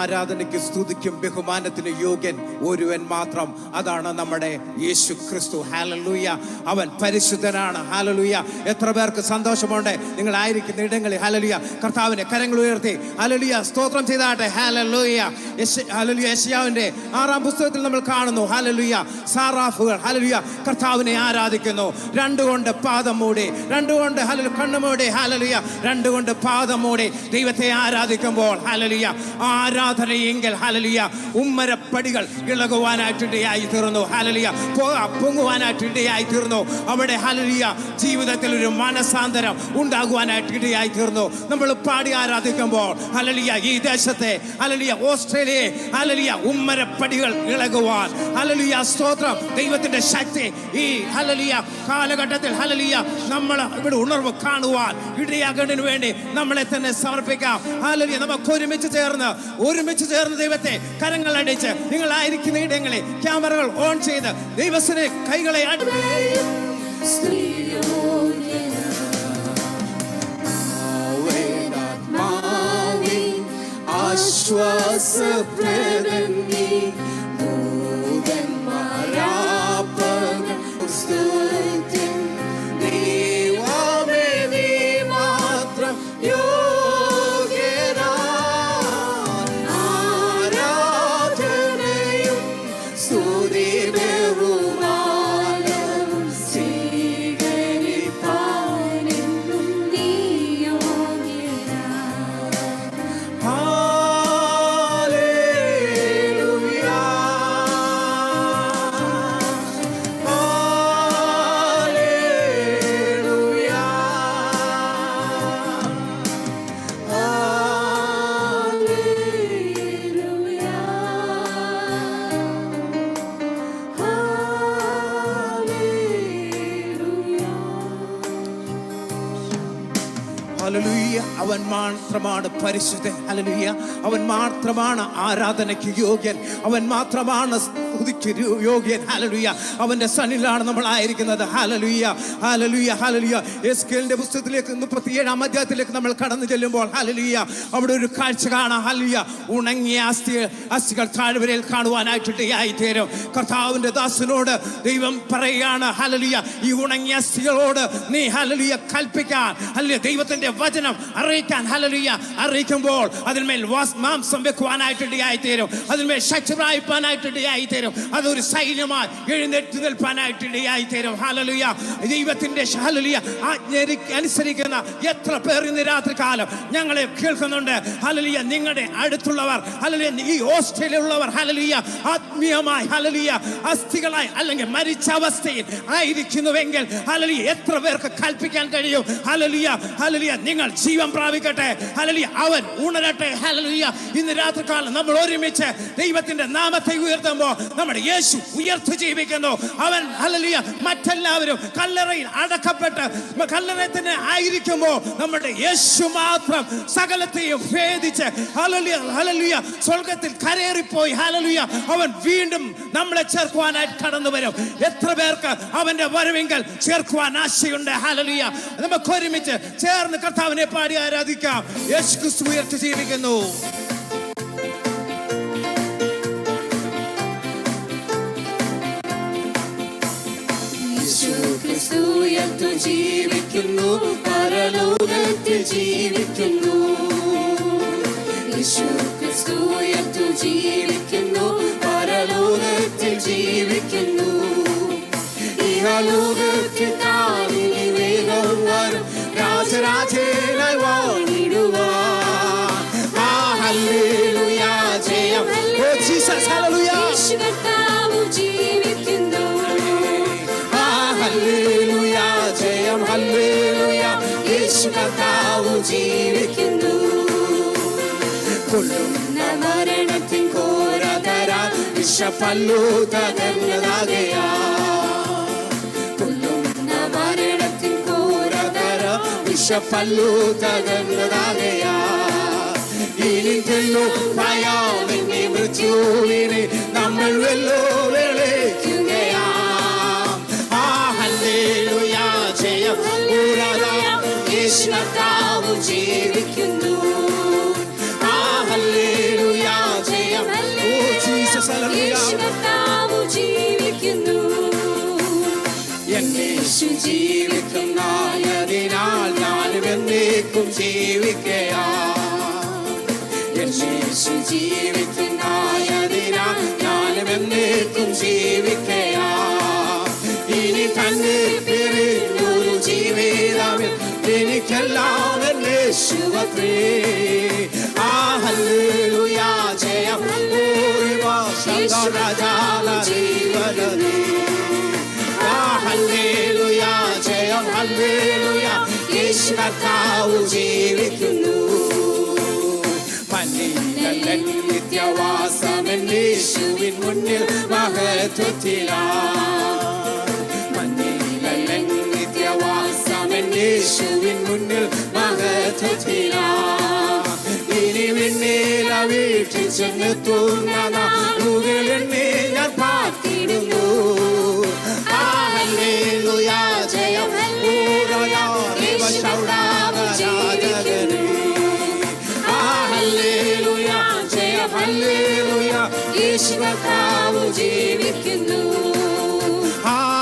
ആരാധനയ്ക്ക്, സ്തുതിക്കും, ബഹുമാനത്തിന് യോഗ്യൻ ഒരുവൻ മാത്രം. അതാണ് നമ്മുടെ യേശു ക്രിസ്തു. ഹല്ലേലൂയ. അവൻ പരിശുദ്ധനാണ്. ഹല്ലേലൂയ. എത്ര പേർക്ക് സന്തോഷമുണ്ട് നിങ്ങളായിരിക്കുന്ന ഇടങ്ങളിൽ? ഹല്ലേലൂയ. കർത്താവിനെ കരങ്ങൾ ഉയർത്തി ഹല്ലേലൂയ സ്തോത്രം ചെയ്താട്ടെ. ഹല്ലേലൂയ. ഹല്ലേലൂയ. യെശയ്യാവിന്റെ 6-ാം പുസ്തകത്തിൽ നമ്മൾ കാണുന്നു ഹല്ലേലൂയ സാറാഫുകൾ ഹല്ലേലൂയ കർത്താവിനെ ആരാധിക്കുന്നു. രണ്ടുകൊണ്ട് പാദം മൂടി, രണ്ടുകൊണ്ട് ഹല്ലേലൂയ കണ്ണുമൂടി, ഹല്ലേലൂയ രണ്ടുകൊണ്ട് പാദം മൂടി ദൈവത്തെ ആരാധിക്കുമ്പോൾ ഹല്ലേലൂയ ആരാധനയെങ്കിൽ ഹല്ലേലൂയ ഉമ്മരപ്പടികൾ ഇളകുവാനായിട്ടിടയായി തീർന്നു. ഹല്ലേലൂയ പൊങ്ങുവാനായിട്ടിടയായി തീർന്നു. അവിടെ ഹല്ലേലൂയ ജീവിതത്തിൽ ഒരു മനസാന്തരം ഉണ്ടാകുവാനായിട്ടിടയായി തീർന്നു. നമ്മൾ പാടി ആരാധിക്കുമ്പോൾ ഹല്ലേലൂയ ഈ ദേശത്തെ ഹല്ലേലൂയ ഓസ്ട്രേലിയയെ ഹല്ലേലൂയ ഉമ്മരപ്പടികൾ ഇളകുവാൻ ഹല്ലേലൂയ സ്തോത്രം. ദൈവത്തിന്റെ ശക്തി ഈ ഹല്ലേലൂയ കാലഘട്ടത്തിൽ ഹല്ലേലൂയ നമ്മൾ ഇവിടെ ഉണർവ് കാണുവാൻ ഇടയാകുന്നതിന് വേണ്ടി നമ്മളെ തന്നെ സമർപ്പിക്കാം. ഹല്ലേലൂയ. നമുക്ക് ഒരുമിച്ച് ചേർന്ന് ദൈവത്തെ കരങ്ങളടിച്ച് നിങ്ങളായിരിക്കുന്ന ഇടങ്ങളിൽ ക്യാമറകൾ ഓൺ ചെയ്ത് ദൈവത്തിന് കൈകളെ അവൻ മാത്രമാണ് പരിശുദ്ധൻ. ഹല്ലേലൂയ. അവൻ മാത്രമാണ് ആരാധനയ്ക്ക് യോഗ്യൻ. അവൻ മാത്രമാണ് സ്തുതിക്ക് യോഗ്യൻ. ഹല്ലേലൂയ. അവന്റെ സന്നിധിയിലാണ് നമ്മൾ ആയിരിക്കുന്നത്. ഹല്ലേലൂയ. ഹല്ലേലൂയ. ഹല്ലേലൂയ. എസ്കേലിന്റെ പുസ്തകത്തിലേക്ക് 37-ാം അധ്യായത്തിലേക്ക് നമ്മൾ കടന്നു ചെല്ലുമ്പോൾ ഹല്ലേലൂയ അവിടെ ഒരു കാഴ്ച കാണാം. ഹല്ലേലൂയ. ഉണങ്ങിയ അസ്ഥികൾ താഴ്വരയിൽ കാണുവാനായിട്ടിടയായി തീരും. കർത്താവിന്റെ ദാസനോട് ദൈവം പറയുകയാണ് ഹല്ലേലൂയ ഈ ഉണങ്ങിയ അസ്ഥികളോട് നീ ഹല്ലേലൂയ കൽപ്പിക്കാൻ, ഹല്ലേലൂയ ദൈവത്തിന്റെ വചനം അറിയിക്കാൻ, ഹല്ലേലൂയ അറിയിക്കുമ്പോൾ അതിന്മേൽ മാംസം വെക്കുവാനായിട്ടിടയായി തീരും. അതിന്മേൽ ശക്തി പ്രാപിപ്പാനായിട്ടിടയായി തീരും. അതൊരു സൈന്യമായി എഴുന്നേറ്റ് നിൽപ്പാനായിട്ടിടയായി തീരും. ഹല്ലേലൂയ. ദൈവത്തിന്റെ ഹല്ലേലൂയ ആജ്ഞയ്ക്ക് അനുസരിക്കുന്ന എത്ര പേർ ഇന്ന് രാത്രി കാലം ഞങ്ങളെ കേൾക്കുന്നുണ്ട്? ഹല്ലേലൂയ. നിങ്ങളുടെ അടുത്തുള്ളവർ ഹല്ലേലൂയ ഈ ഓസ്ട്രേലിയയിലുള്ളവർ ഹല്ലേലൂയ ആത്മീയമായി ഹല്ലേലൂയ അസ്ഥികളായി അല്ലെങ്കിൽ മരിച്ച അവസ്ഥയിൽ ആയിരിക്കുന്നുവെങ്കിൽ ഹല്ലേലൂയ എത്ര പേർക്ക് കൽപ്പിക്കാൻ കഴിയും? ഹല്ലേലൂയ. ഹല്ലേലൂയ നിങ്ങൾ ജീവൻ പ്രാപിക്കട്ടെ. ഹല്ലേലൂയ അവൻ ഉണരട്ടെ. ഹല്ലേലൂയ. ഇന്ന് രാത്രി കാലം നമ്മൾ ഒരുമിച്ച് ദൈവത്തിന്റെ നാമത്തെ ഉയർത്തുമ്പോൾ നമ്മുടെ യേശു ഉയർത്തു ജീവിക്കുന്നു. അവൻ ഹല്ലേലൂയ മറ്റെല്ലാവരും കല്ലറയിൽ അടക്കപ്പെട്ട് കല്ലറയിൽ തന്നെ ആയിരിക്കുമ്പോൾ നമ്മുടെ യേശു മാത്രം സകലത്തെയും ഭേദിച്ച് ഹല്ലേലൂയ ഹല്ലേലൂയ സ്വർഗ്ഗത്തിൽ കരേറിപ്പോയി. ഹല്ലേലൂയ അവൻ വീണ്ടും നമ്മളെ ചേർക്കുവാനായിട്ട് കടന്നു വരും. എത്ര പേർക്ക് അവന്റെ വരവെങ്കിൽ ചേർക്കുവാൻ ആശയുണ്ട്? ഹല്ലേലൂയ. നമുക്ക് ഒരുമിച്ച് ചേർന്ന് കർത്താവിനെ പാടി ആരാധിക്കാം. യേശു ക്രിസ്തു ഉയർത്തു ജീവിക്കുന്നു. ഉയർത്തു ജീവിക്കുന്നു, പരലോകത്തിൽ ജീവിക്കുന്നു. യേശു ക്രിസ്തു ഉയർത്തു ജീവിക്കുന്നു, പരലോകത്തിൽ ജീവിക്കുന്നു. ഇഹലോകത്തിൽ താനിനി വേഗം വരും രാജരാജനായി വാണിടുവാൻ. ഹല്ലേലൂയ ജയം. Oh Jesus hallelujah. യേശു കർത്താവ് ജീവിക്കുന്നു. ഹല്ലേലൂയ ജയം. ഹല്ലേലൂയ യേശു കർത്താവ് ജീവിക്കുന്നു. കൊല്ലുന്ന മരണത്തിൻ ഘോരതര വിഷപ്പല്ലു തകർന്നതാകയാ. കൊല്ലുന്ന മരണത്തിൻ ഘോരതര വിഷപ്പല്ലു തകർന്നതാകയാ. ഇനി ചെല്ലു ഭയാവിനെ മൃത്യുവിനെ നമ്മൾ വെല്ലുവിളിക്കുകയാ. ഹല്ലേലൂയ ജയം. യേശു കർത്താവ് ജീവിക്കുന്നു. ഹല്ലേലൂയ ജീവിക്കുന്നതിനാൽ ഞാനും എന്നേക്കും ജീവിക്കയാ. യേശു ജീവിക്കുന്നതിനാൽ ഞാനും എന്നേക്കും ജീവിക്കയാ. ഇനി തന്നെ പിരിഞ്ഞൊരു ജീവിതമിൽ എനിക്കെല്ലാം യേശുവത്രേ. ഹല്ലേലൂയ ജയം ജീവനേ. ഹല്ലേലൂയ ജയം ഹല്ലേലൂയ യേശു കർത്താവ് ജീവിക്കുന്നു. മണ്ണിലല്ലൻ നിത്യവാസമെൻ യേശുവിൻ മുന്നിൽ മഹത്വത്തിലാ. മണ്ണിലല്ലൻ നിത്യവാസമെൻ യേശുവിൻ മുന്നിൽ മഹത്വത്തിലാ. ഇനി വിണ്ണില വീട്ടിൽ ചെന്നെത്തുന്ന നാളുകളെന്നെ ഞാൻ പാർത്തിടുന്നു. ഹല്ലേലൂയ ജയം ഹല്ലേലൂയ ജയം ഹല്ലേലൂയ യേശു കർത്താവ് ജീവിക്കുന്നു.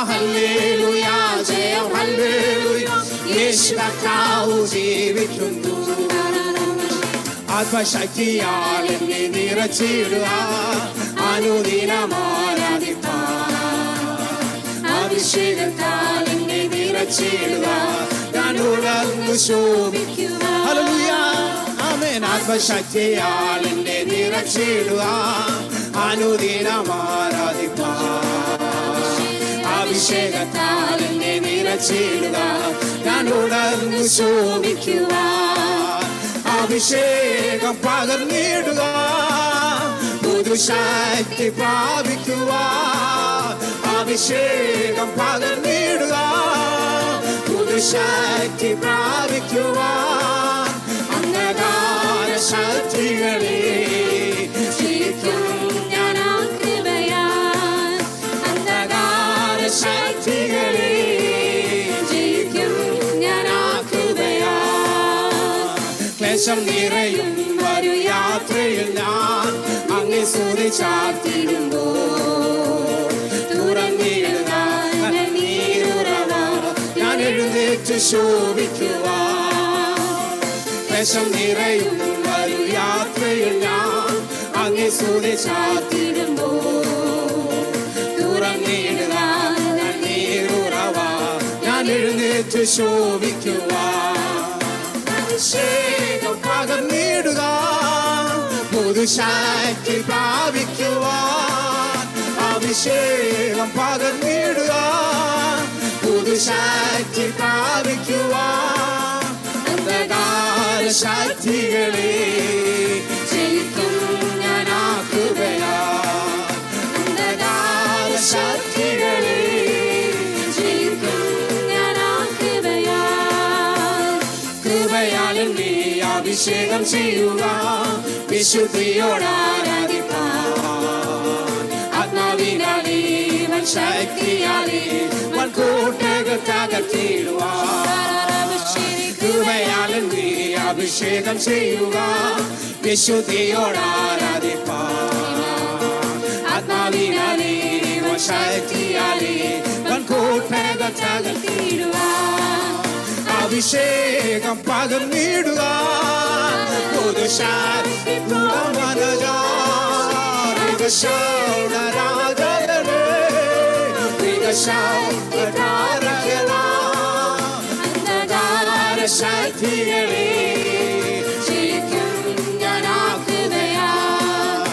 ഹല്ലേലൂയ ജയം ഹല്ലേലൂയ യേശു കർത്താവ് ജീവിക്കുന്നു. ആത്മശക്തിയാൽ എന്നെ നിറച്ചിടുക, അനുദിനം ആരാധിപ്പാൻ. അഭിഷേകത്താൽ എന്നെ നിറച്ചിടുക, ഞാൻ ഉണർന്നു ശോഭിക്കുക. ഹല്ലേലൂയ ആമേൻ. ആത്മശക്തിയാൽ എന്നെ നിറച്ചിടുക, അനുദിനം ആരാധിപ്പാൻ. അഭിഷേകത്താൽ എന്നെ നിറച്ചിടുക, ഞാൻ ഉണർന്നു ശോഭിക്കുക. അഭിഷേകം പകർന്നിടുക, പുതുശക്തി പ്രാപിക്കുക. അഭിഷേകം പകർന്നിടുക, പുതുശക്തി പ്രാപിക്കുക. അന്ധകാര ശക്തികളെ ജയിക്കും ഞാൻ ആ കൃപയാൽ. അന്ധകാര ശക്തികളെ ജയിക്കും ഞാൻ ആ കൃപയാൽ. ക്ലേശം നിറയും ഒരു യാത്രയിൽ ഞാൻ അങ്ങേ സ്തുതി ചാർത്തിടുമ്പോൾ തുറന്നിടുക നീരുറവ ഞാൻ എഴുന്നേറ്റ് ശോഭിക്കുവാൻ. ക്ലേശം നിറയും ഒരു യാത്രയിൽ ഞാൻ അങ്ങേ സ്തുതി ചാർത്തിടുമ്പോൾ തുറന്നിടുക നീരുറവ ഞാൻ എഴുന്നേറ്റ് ശോഭിക്കുവാൻ. അഭിഷേകം പകർന്നിടുക, പുതുശക്തി പ്രാപിക്കുവാൻ. അഭിഷേകം പകർന്നിടുക, പുതുശക്തി പ്രാപിക്കുവാൻ. അന്ധകാര ശക്തികളെ ജയിക്കും ഞാൻ ആ കൃപയാൽ. അന്ധകാര ശക്തികളെ ജയിക്കും ഞാൻ ആ കൃപയാൽ. കൃപയാൽ എന്നെ അഭിഷേകം ചെയ്യുക, വിശുദ്ധിയോട് ആരാധിപ്പാൻ. ആത്മാവിനാലേ വൻ ശക്തിയാലേ വൻ കോട്ടകൾ തകർത്തിടുവാൻ. കൃപയാൽ എന്നെ അഭിഷേകം ചെയ്യുക, വിശുദ്ധിയോട് ആരാധിപ്പാൻ. ആത്മാവിനാലേ വൻ ശക്തിയാലേ വൻ കോട്ടകൾ തകർത്തിടുവാൻ. അഭിഷേകം പകർന്നിടുക, പുതുശക്തി അന്ധകാര ശക്തികളെ ജയിക്കും ഞാൻ ആ കൃപയാൽ.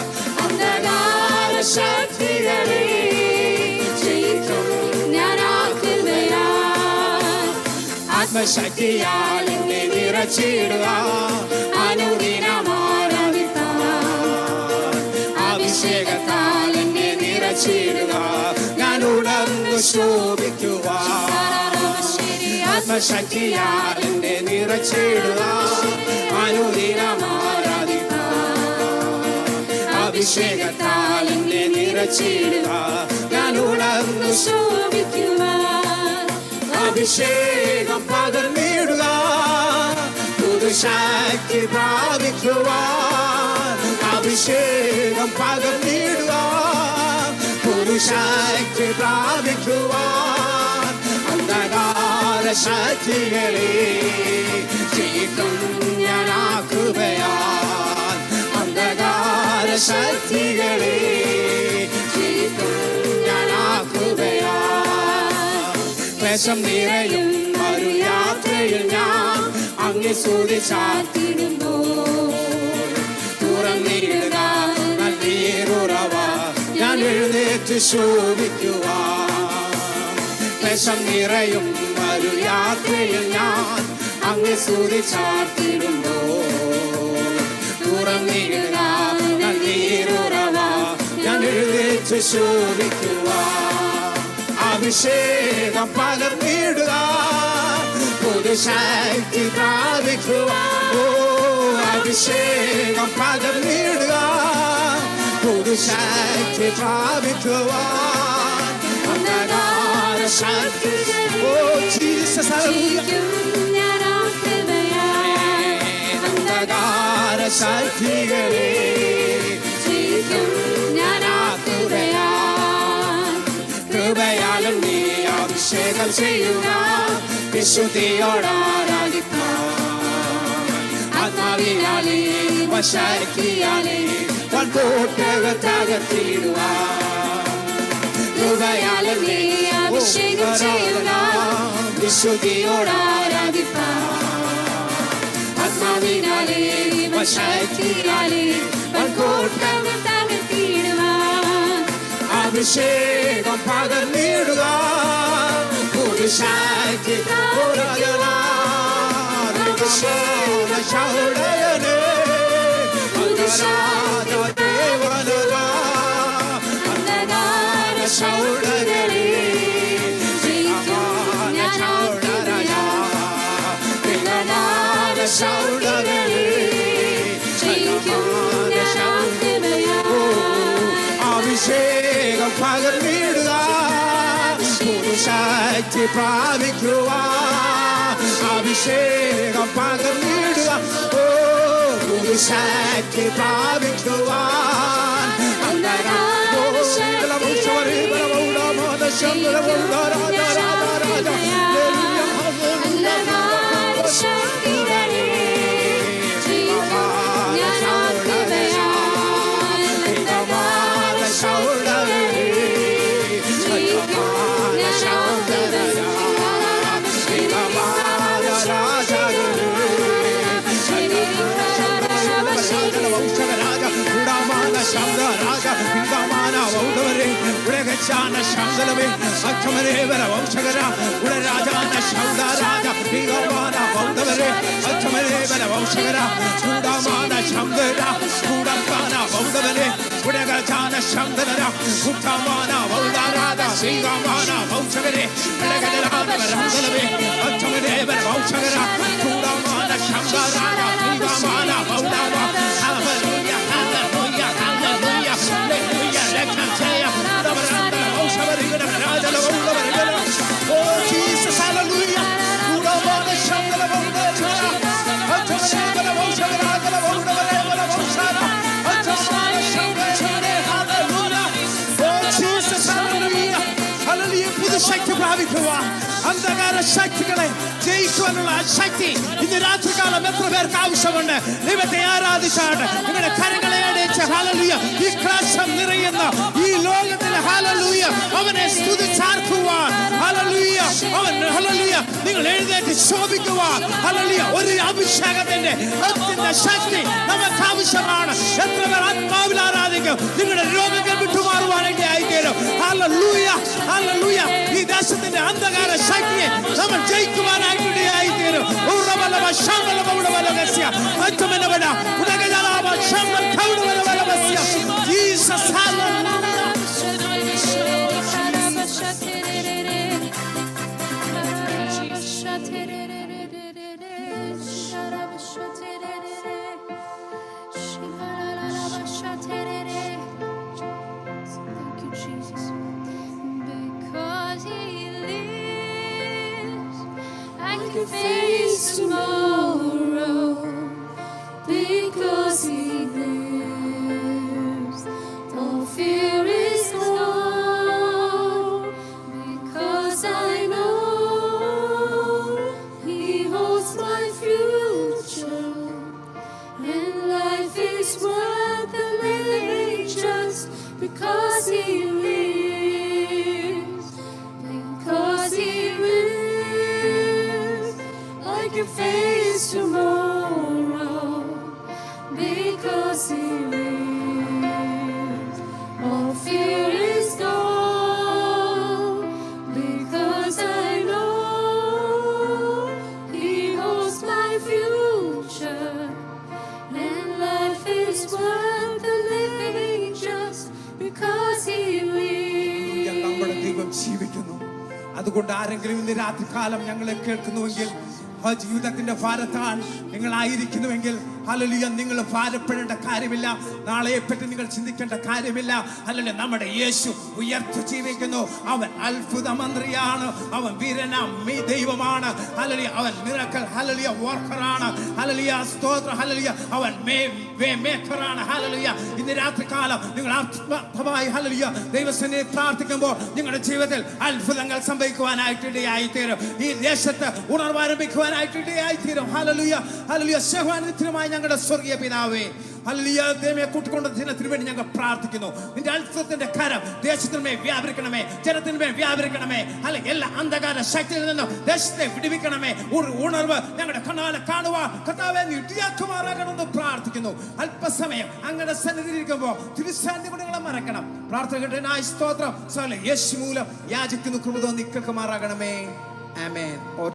അന്ധകാര ശക്തികളെ ജയിക്കും ഞാൻ ആ കൃപയാൽ. ആത്മശക്തിയാൽ എന്നെ നിറച്ചിടുക, അനുദിനം ആരാധിപ്പാൻ. അഭിഷേകത്താൽ എന്നെ നിറച്ചിടുക, ഞാൻ ഉണർന്നു ശോഭിക്കുവാൻ. ആത്മശക്തിയാൽ എന്നെ നിറച്ചിടുക, അനുദിനം ആരാധിപ്പാൻ. അഭിഷേകത്താൽ എന്നെ നിറച്ചിടുക, ഞാൻ ഉണർന്നു ശോഭിക്കുവാൻ. അഭിഷേകം പകർന്നിടുക, പുതുശക്തി പ്രാപിക്കുവാൻ. അഭിഷേകം പകർന്നിടുക, പുതുശക്തി പ്രാപിക്കുവാൻ. അന്ധകാര ശക്തികളെ ജയിക്കും ഞാൻ ആ കൃപയാൽ. അന്ധകാര ശക്തികളെ ജയിക്കും ഞാൻ ആ കൃപയാൽ. ക്ലേശം നിറയും ഒരു യാത്രയിൽ ഞാൻ അങ്ങേ സ്തുതി ചാർത്തിടുമ്പോൾ തുറന്നിടുക നല്ലീരുറവ ഞാൻ എഴുന്നേറ്റ് ശോഭിക്കുവാൻ. ക്ലേശം നിറയും ഒരു യാത്രയിൽ ഞാൻ അങ്ങേ സ്തുതി ചാർത്തിടുമ്പോൾ തുറന്നിടുക നല്ലീരുറവ ഞാൻ എഴുന്നേറ്റ് ശോഭിക്കുവാൻ. അഭിഷേകം പകർന്നിടുക പുതുശക്തി പ്രാപിക്കുക. ഓ അഭിഷേകം പകർന്നിടുക പുതുശക്തി പ്രാപിക്കുവാൻ. അന്ധകാര ശക്തി ഓ ജീസസ് അന്ധകാര ശക്തികളെ കൃപയാലും നീ അഭിഷേകം ചെയ്യുക വിശുദ്ധിയോട് ആരാധിക്കാൻ. ആത്മാവിനാലേ ശക്തിയാലേ വൻകോട്ടകൾ തകർത്തിടുവാൻ. കൃപയാലും നീ അഭിഷേകം ചെയ്യുക വിശുദ്ധിയോട് ആരാധിക്കാൻ. ആത്മാവിനാലേ ശക്തിയാലേ വൻകോട്ടകൾ തകർത്തിടുവാൻ. അഭിഷേകം പകർന്നിടുക പുതുശക്തി ശൗടയനേ ദേവനരാ അന്ധകാര ശൗടയനേ അഭിഷേകം പകർന്നിടുക പുതുശക്തി പ്രാപിക്കുവാൻ. അഭിഷേകം പകർന്നിടുക ഓ പുതുശക്തി പ്രാപിക്കുവാൻ. ശബ്ദമേ അക്ഷമരേവര വംശകര ഉടരാജാന ശബ്ദ രാജ ഭീകരമാന ബൗദ്ധവരെ അക്ഷമരേവര വംശകര ചൂടാമാന ശബ്ദര ചൂടക്കാന ബൗദ്ധവരെ ഉടകജാന ശബ്ദര കുട്ടമാന ബൗദ്ധരാജ ഭീകരമാന വംശകരെ ഉടകജരാജവരേ അക്ഷമരേവര വംശകര ചൂടാമാന ശബ്ദ രാജ ഭീകരമാന ബൗദ്ധവ ഹല്ലേലൂയ ഹല്ലേലൂയ ഹല്ലേലൂയ ഹല്ലേലൂയ രക്ഷയ Oh Jesus, hallelujah. ശക്തി പ്രാപിക്കുക. അന്ധകാര ശക്തികളെ ജയിക്കുവാനുള്ള ശക്തി ഇന്ന് രാത്രികാലം എത്ര പേർക്ക് ആവശ്യമുണ്ട്? ദൈവത്തെ ആരാധിച്ചാണ് നിങ്ങളുടെ കരങ്ങളെ അടച്ച് ഹല്ലേലൂയ ഈ ക്ലേശം നിറയുന്ന ഈ ലോകത്തിൽ ഹല്ലേലൂയ അവനെ സ്തുതിച്ചാർക്കുവാൻ ഹല്ലേലൂയ അവൻ ഹല്ലേലൂയ നിങ്ങൾ എഴുന്നേറ്റ് ശോഭിക്കുവാൻ ഹല്ലേലൂയ ഒരു അഭിഷേകത്തിന്റെ അത്യന്ത ശക്തി നമുക്ക് ആവശ്യമാണ്. എത്ര പേർ ആത്മാവിൽ ആരാധിക്കും? നിങ്ങളുടെ രോഗങ്ങൾ വിട്ടുമാറുവാനായിട്ട് ആയിത്തീരും. ഹല്ലേലൂയ ഹല്ലേലൂയ ഈ ദേശത്തിന്റെ അന്ധകാര ശക്തിയെ നമ്മൾ ജയിക്കുവാനായിട്ട് ആയിത്തീരും. Jesus face tomorrow because he lives. All fear is gone because I know because He lives, because He lives. I can face tomorrow because He lives. All fear is gone because I know He holds my future, and life is worth the living just because He lives. നമ്മുടെ ദൈവം ജീവിക്കുന്നു. അതുകൊണ്ട് ആരെങ്കിലും ഇന്ന് രാത്രികാലം ഞങ്ങളെ കേൾക്കുന്നുവെങ്കിൽ, ആ ജീവിതത്തിന്റെ ഭാരത്താൽ നിങ്ങളായിരിക്കുന്നുവെങ്കിൽ, hallelujah, നിങ്ങൾ ഭാരപ്പെടേണ്ട കാര്യമില്ല. നാളെയെപ്പറ്റി നിങ്ങൾ ചിന്തിക്കേണ്ട കാര്യമില്ല. ഹല്ലേലൂയ, നമ്മുടെ യേശു ഉയർത്തി ജീവിക്കുന്നു. അവൻ അത്ഭുത മന്ത്രിയാണ്, അവൻ വീരനാം ദൈവമാണ്. ഹല്ലേലൂയ, അവൻ മിറക്കിൾ, ഹല്ലേലൂയ, വർക്കറാണ്. ഹല്ലേലൂയ, സ്തോത്രം, ഹല്ലേലൂയ, അവൻ മേക്കറാണ്. ഹല്ലേലൂയ, ഇന്ന് രാത്രികാലം നിങ്ങൾ ആത്മാർത്ഥമായി ഹല്ലേലൂയ ദൈവസന്നിധിയിൽ പ്രാർത്ഥിക്കുമ്പോൾ നിങ്ങളുടെ ജീവിതത്തിൽ അത്ഭുതങ്ങൾ സംഭവിക്കുവാനായിട്ടിടയായിത്തീരും. ഈ ദേശത്ത് ഉണർവാരംഭിക്കുവാനായിട്ട് ഇടയായിത്തീരും. Hallelujah, hallelujah. സഹോദരനുമായി ഞങ്ങളുടെ സ്വർഗീയ പിതാവേ, ഹല്ലേലൂയ, ദൈവമേ, കൂട്ടിക്കൊണ്ട ദിനത്തിന് വേണ്ടി ഞങ്ങൾ പ്രാർത്ഥിക്കുന്നു. നിന്റെ അത്ഭുതത്തിന്റെ കരം ദേശത്തിന്മേൽ വ്യാപരിക്കണമേ, ജനത്തിന്മേൽ വ്യാപരിക്കണമേ. അല്ലെങ്കിൽ എല്ലാ അന്ധകാര ശക്തിയിൽ നിന്നും ദേശത്തെ വിടുവിക്കണമേ. ഒരു ഉണർവ് ഞങ്ങളുടെ കണ്ണാലെ കാണുവാൻ കർത്താവേ നീ ഇടയാക്കുമാറാകണമെന്ന് പ്രാർത്ഥിക്കുന്നു. അല്പസമയം അങ്ങയുടെ സന്നിധിയിലിരിക്കുമ്പോൾ തിരുസാന്നിധ്യം നിങ്ങളെ മറക്കണം. പ്രാർത്ഥനകനായി സ്തോത്രം. യേശു മൂലം യാചിക്കുന്നു, കൃപ തോന്നി കേൾക്കുമാറാകണമേ. ആമേൻ.